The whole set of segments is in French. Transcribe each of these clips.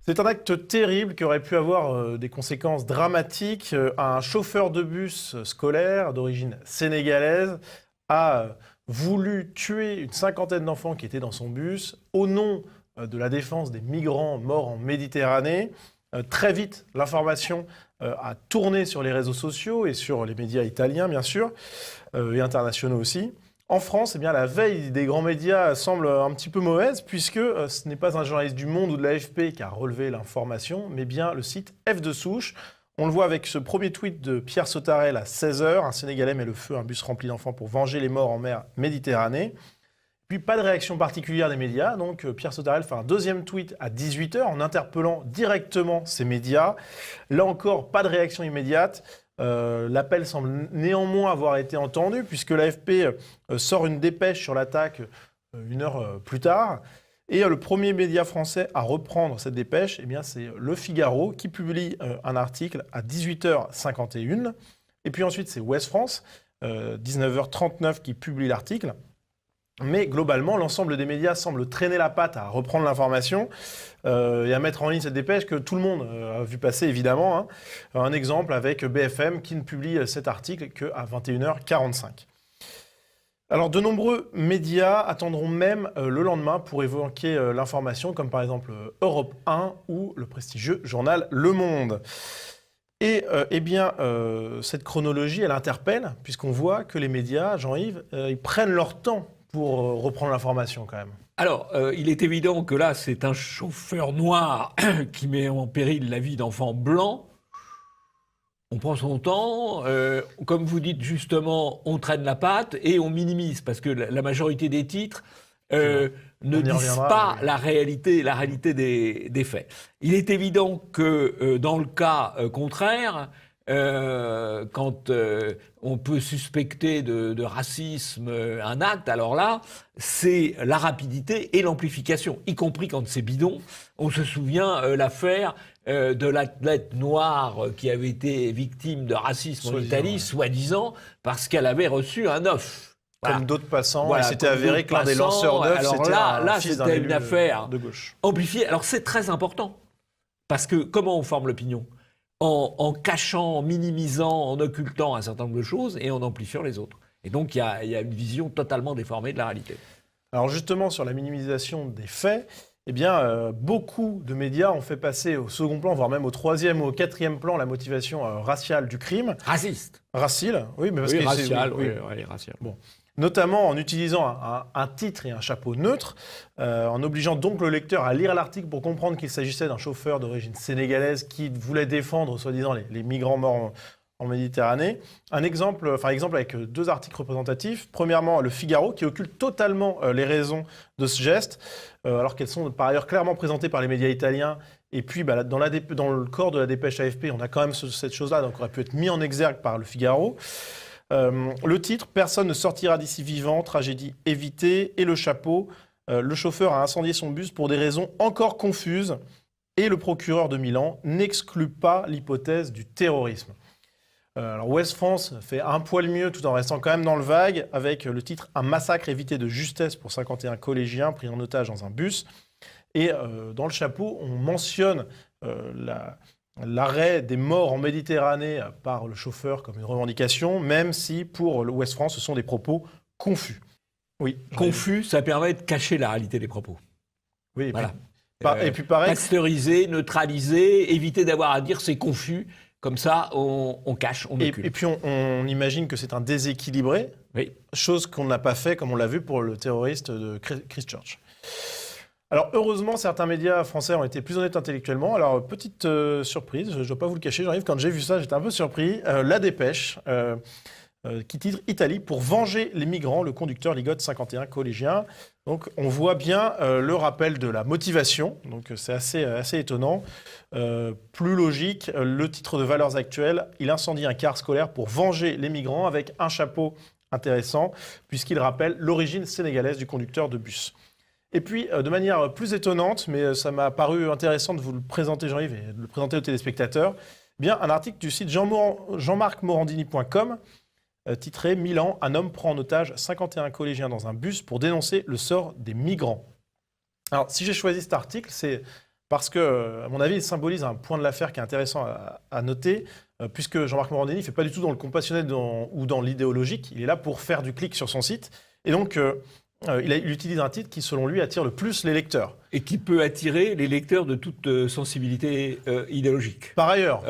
C'est un acte terrible qui aurait pu avoir des conséquences dramatiques. Un chauffeur de bus scolaire d'origine sénégalaise a voulu tuer une cinquantaine d'enfants qui étaient dans son bus au nom de la défense des migrants morts en Méditerranée. Très vite, l'information a tourné sur les réseaux sociaux et sur les médias italiens, bien sûr, et internationaux aussi. En France, eh bien, la veille des grands médias semble un petit peu mauvaise, puisque ce n'est pas un journaliste du Monde ou de l'AFP qui a relevé l'information, mais bien le site F de Souche. On le voit avec ce premier tweet de Pierre Sautarel à 16h. Un Sénégalais met le feu à un bus rempli d'enfants pour venger les morts en mer Méditerranée. Puis pas de réaction particulière des médias, donc Pierre Sautarel fait un deuxième tweet à 18h en interpellant directement ces médias. Là encore, pas de réaction immédiate. L'appel semble néanmoins avoir été entendu puisque l'AFP sort une dépêche sur l'attaque une heure plus tard. Et le premier média français à reprendre cette dépêche, eh bien, c'est Le Figaro qui publie un article à 18h51. Et puis ensuite, c'est Ouest France, 19h39 qui publie l'article. Mais globalement, l'ensemble des médias semble traîner la patte à reprendre l'information et à mettre en ligne cette dépêche que tout le monde a vu passer, évidemment. Hein. Un exemple avec BFM qui ne publie cet article qu'à 21h45. Alors, de nombreux médias attendront même le lendemain pour évoquer l'information, comme par exemple Europe 1 ou le prestigieux journal Le Monde. Et eh bien, cette chronologie, elle interpelle, puisqu'on voit que les médias, Jean-Yves, ils prennent leur temps pour reprendre l'information quand même. Alors, il est évident que là, c'est un chauffeur noir qui met en péril la vie d'enfants blancs. On prend son temps, comme vous dites justement, on traîne la patte et on minimise, parce que la majorité des titres ne disent pas la réalité des faits. Il est évident que dans le cas contraire, quand on peut suspecter de racisme un acte, alors là, c'est la rapidité et l'amplification, y compris quand c'est bidon. On se souvient l'affaire de l'athlète noire qui avait été victime de racisme en Italie, soi-disant, parce qu'elle avait reçu un œuf. Voilà. Comme d'autres passants, voilà, il s'était avéré que l'un des lanceurs d'œufs, c'était une affaire de gauche. Amplifiée. Alors c'est très important, parce que comment on forme l'opinion ? En cachant, en minimisant, en occultant un certain nombre de choses et en amplifiant les autres. Et donc, il y a une vision totalement déformée de la réalité. Alors justement, sur la minimisation des faits, eh bien, beaucoup de médias ont fait passer au second plan, voire même au troisième ou au quatrième plan, la motivation raciale du crime. Raciste. Racile, oui, mais parce oui, que racial, oui, racial. Bon. Notamment en utilisant un titre et un chapeau neutre, en obligeant donc le lecteur à lire l'article pour comprendre qu'il s'agissait d'un chauffeur d'origine sénégalaise qui voulait défendre, soi-disant, les migrants morts en Méditerranée. Exemple avec deux articles représentatifs. Premièrement, Le Figaro, qui occulte totalement les raisons de ce geste, alors qu'elles sont par ailleurs clairement présentées par les médias italiens. Et puis, dans le corps de la dépêche AFP, on a quand même cette chose-là, donc aurait pu être mis en exergue par Le Figaro. Le titre, personne ne sortira d'ici vivant, tragédie évitée, et le chapeau, le chauffeur a incendié son bus pour des raisons encore confuses, et le procureur de Milan n'exclut pas l'hypothèse du terrorisme. Alors Ouest France fait un poil mieux tout en restant quand même dans le vague, avec le titre « Un massacre évité de justesse pour 51 collégiens pris en otage dans un bus ». Et dans le chapeau, on mentionne l'arrêt des morts en Méditerranée par le chauffeur comme une revendication, même si pour l'Ouest France, ce sont des propos confus. Oui. Confus, ça permet de cacher la réalité des propos. Oui, voilà. Et puis pareil. Pasteuriser, neutraliser, éviter d'avoir à dire c'est confus. Comme ça, on cache, on occulte. Et puis on imagine que c'est un déséquilibré, oui. Chose qu'on n'a pas fait, comme on l'a vu pour le terroriste de Christchurch. Alors heureusement, certains médias français ont été plus honnêtes intellectuellement. Alors petite surprise, je ne dois pas vous le cacher, j'arrive, quand j'ai vu ça, j'étais un peu surpris. La dépêche qui titre « Italie, pour venger les migrants, le conducteur ligote 51 collégiens ». Donc on voit bien le rappel de la motivation, donc c'est assez étonnant. Plus logique, le titre de Valeurs Actuelles, il incendie un car scolaire pour venger les migrants avec un chapeau intéressant, puisqu'il rappelle l'origine sénégalaise du conducteur de bus. Et puis, de manière plus étonnante, mais ça m'a paru intéressant de vous le présenter, Jean-Yves, et de le présenter aux téléspectateurs, bien un article du site jean-marc-morandini.com, titré « Milan, un homme prend en otage 51 collégiens dans un bus pour dénoncer le sort des migrants ». Alors, si j'ai choisi cet article, c'est parce que, à mon avis, il symbolise un point de l'affaire qui est intéressant à noter, puisque Jean-Marc Morandini ne fait pas du tout dans le compassionnel ou dans l'idéologique, il est là pour faire du clic sur son site, et donc il utilise un titre qui, selon lui, attire le plus les lecteurs. Et qui peut attirer les lecteurs de toute sensibilité idéologique. Par ailleurs.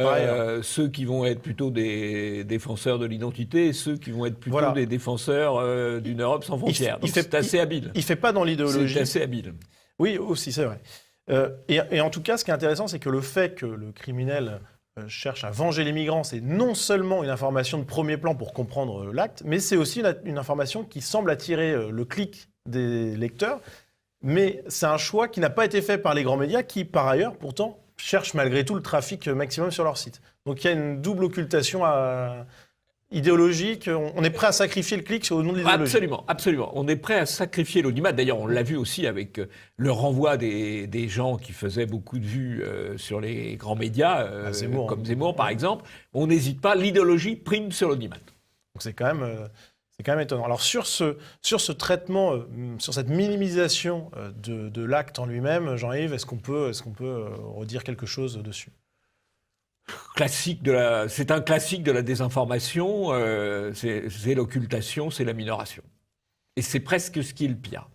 Ceux qui vont être plutôt des défenseurs de l'identité, et ceux qui vont être plutôt des défenseurs d'une Europe sans frontières. C'est assez habile. Il ne fait pas dans l'idéologie. C'est assez habile. Oui, aussi, c'est vrai. Et en tout cas, ce qui est intéressant, c'est que le fait que le criminel cherche à venger les migrants, c'est non seulement une information de premier plan pour comprendre l'acte, mais c'est aussi une information qui semble attirer le clic des lecteurs. Mais c'est un choix qui n'a pas été fait par les grands médias qui, par ailleurs, pourtant, cherchent malgré tout le trafic maximum sur leur site. Donc il y a une double occultation idéologique. On est prêt à sacrifier le clic au nom de l'idéologie. Absolument, absolument. On est prêt à sacrifier l'audimat. D'ailleurs, on l'a vu aussi avec le renvoi des gens qui faisaient beaucoup de vues sur les grands médias, Zemmour, comme Zemmour par exemple. On n'hésite pas, l'idéologie prime sur l'audimat. Donc c'est quand même étonnant. Alors sur ce traitement, sur cette minimisation de l'acte en lui-même, Jean-Yves, est-ce qu'on peut redire quelque chose dessus ? C'est un classique de la désinformation, c'est l'occultation, c'est la minoration. Et c'est presque ce qui est le pire.